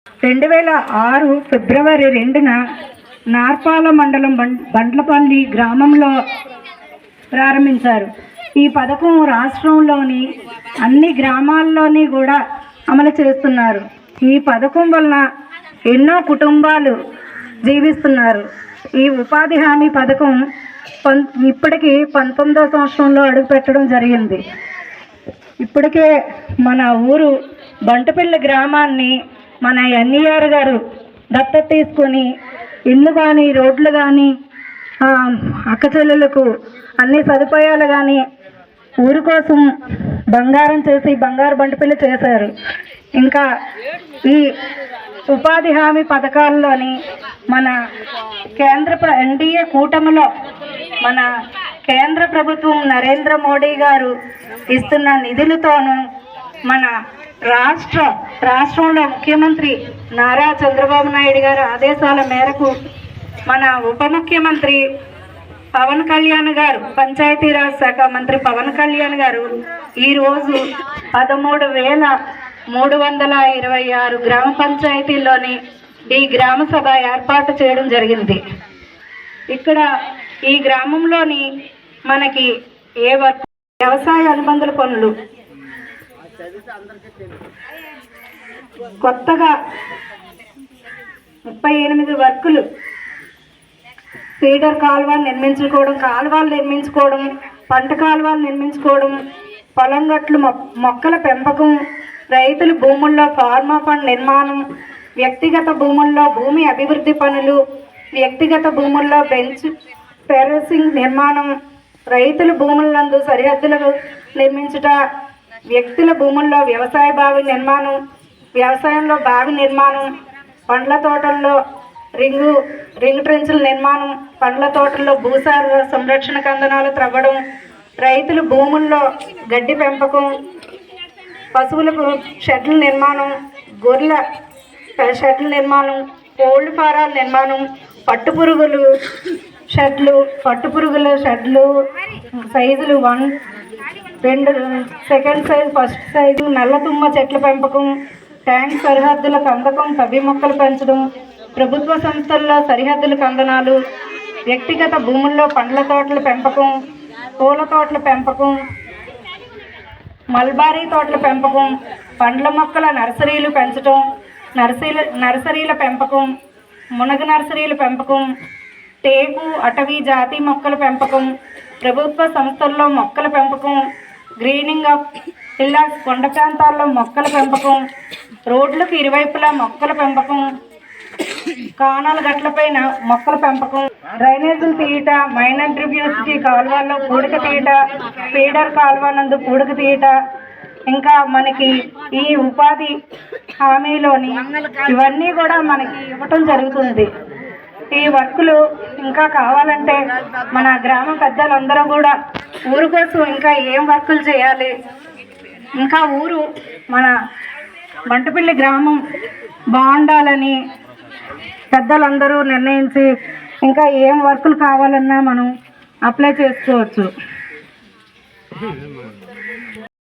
2006 ఫిబ్రవరి 2న నార్పాల మండలం బండ్లపల్లి గ్రామంలో ప్రారంభించారు. ఈ పథకం రాష్ట్రంలోని అన్ని గ్రామాల్లోని కూడా అమలు చేస్తున్నారు. ఈ పథకం వలన ఎన్నో కుటుంబాలు జీవిస్తున్నారు. ఈ ఉపాధి హామీ పథకం ఇప్పటికీ 19వ సంవత్సరంలో అడుగుపెట్టడం జరిగింది. ఇప్పటికే మన ఊరు బంటపల్లి గ్రామాన్ని మన ఎన్ఈఆర్ గారు దత్తత తీసుకొని ఇల్లు కానీ, రోడ్లు కానీ, అక్కచెల్లెలకు అన్ని సదుపాయాలు కానీ ఊరి కోసం బంగారం చేసి బంగారు బంటపల్లి చేశారు. ఇంకా ఈ ఉపాధి హామీ పథకాల్లోని మన ఎన్డీఏ కూటమిలో మన కేంద్ర ప్రభుత్వం నరేంద్ర మోడీ గారు ఇస్తున్న నిధులతోనూ మన రాష్ట్రంలో ముఖ్యమంత్రి నారా చంద్రబాబు నాయుడు గారి ఆదేశాల మేరకు మన ఉప ముఖ్యమంత్రి పవన్ కళ్యాణ్ గారు, పంచాయతీరాజ్ శాఖ మంత్రి పవన్ కళ్యాణ్ గారు ఈరోజు 13,326 గ్రామ పంచాయతీల్లోని ఈ గ్రామ సభ ఏర్పాటు చేయడం జరిగింది. ఇక్కడ ఈ గ్రామంలోని మనకి వ్యవసాయ అనుబంధ పనులు కొత్తగా 38 వర్కులు, ఫీడర్ కాలువలు నిర్మించుకోవడం, పంట కాలువలు నిర్మించుకోవడం, పొలం గట్లు మొక్కల పెంపకం, రైతుల భూముల్లో ఫార్మా ఫండ్ నిర్మాణం, వ్యక్తిగత భూముల్లో భూమి అభివృద్ధి పనులు, వ్యక్తిగత భూముల్లో బెంచ్ టెర్రసింగ్ నిర్మాణం, రైతుల భూములందు సరిహద్దులను నిర్మించుట, వ్యక్తుల భూముల్లో వ్యవసాయ బావి నిర్మాణం, వ్యవసాయంలో బావి నిర్మాణం, పండ్ల తోటల్లో రింగ్ ట్రెంచుల నిర్మాణం, పండ్ల తోటల్లో భూసార సంరక్షణ కందనాలు త్రవ్వడం, రైతుల భూముల్లో గడ్డి పెంపకం, పశువులకు షెడ్ల నిర్మాణం, గొర్రెల షెడ్ల నిర్మాణం, కోళ్ల ఫారాల నిర్మాణం, పట్టుపురుగుల షెడ్లు సైజులు 1, 2, సెకండ్ సైజు, ఫస్ట్ సైజు, నల్లతుమ్మ చెట్ల పెంపకం, ట్యాంక్ సరిహద్దుల కందకం, తవ్వి మొక్కలు పెంచడం, ప్రభుత్వ సంస్థల్లో సరిహద్దుల కందనాలు, వ్యక్తిగత భూముల్లో పండ్ల తోటల పెంపకం, పూల తోటల పెంపకం, మల్బారీ తోటల పెంపకం, పండ్ల మొక్కల నర్సరీలు పెంచడం, నర్సరీల పెంపకం, మునగ నర్సరీల పెంపకం, టేకు అటవీ జాతి మొక్కల పెంపకం, ప్రభుత్వ సంస్థల్లో మొక్కల పెంపకం, గ్రీనింగ్ ఆఫ్ హిల్లాస్ కొండ ప్రాంతాల్లో మొక్కల పెంపకం, రోడ్లకు ఇరువైపులా మొక్కల పెంపకం, కానాల గట్లపైన మొక్కల పెంపకం, డ్రైనేజీలు తీయట, మైనర్ డ్రిబ్యూసిటీ కాలువల్లో పూడిక తీయట, ఫీడర్ కాలువ నందు పూడిక తీయట, ఇంకా మనకి ఈ ఉపాధి హామీలోని ఇవన్నీ కూడా మనకి ఇవ్వటం జరుగుతుంది. ఈ వర్కులు ఇంకా కావాలంటే మన గ్రామ పెద్దలందరూ కూడా ఊరు కోసం ఇంకా ఏం వర్కులు చేయాలి, ఇంకా ఊరు మన బంటపల్లి గ్రామం బాగుండాలని పెద్దలందరూ నిర్ణయించి ఇంకా ఏం వర్కులు కావాలన్నా మనం అప్లై చేసుకోవచ్చు.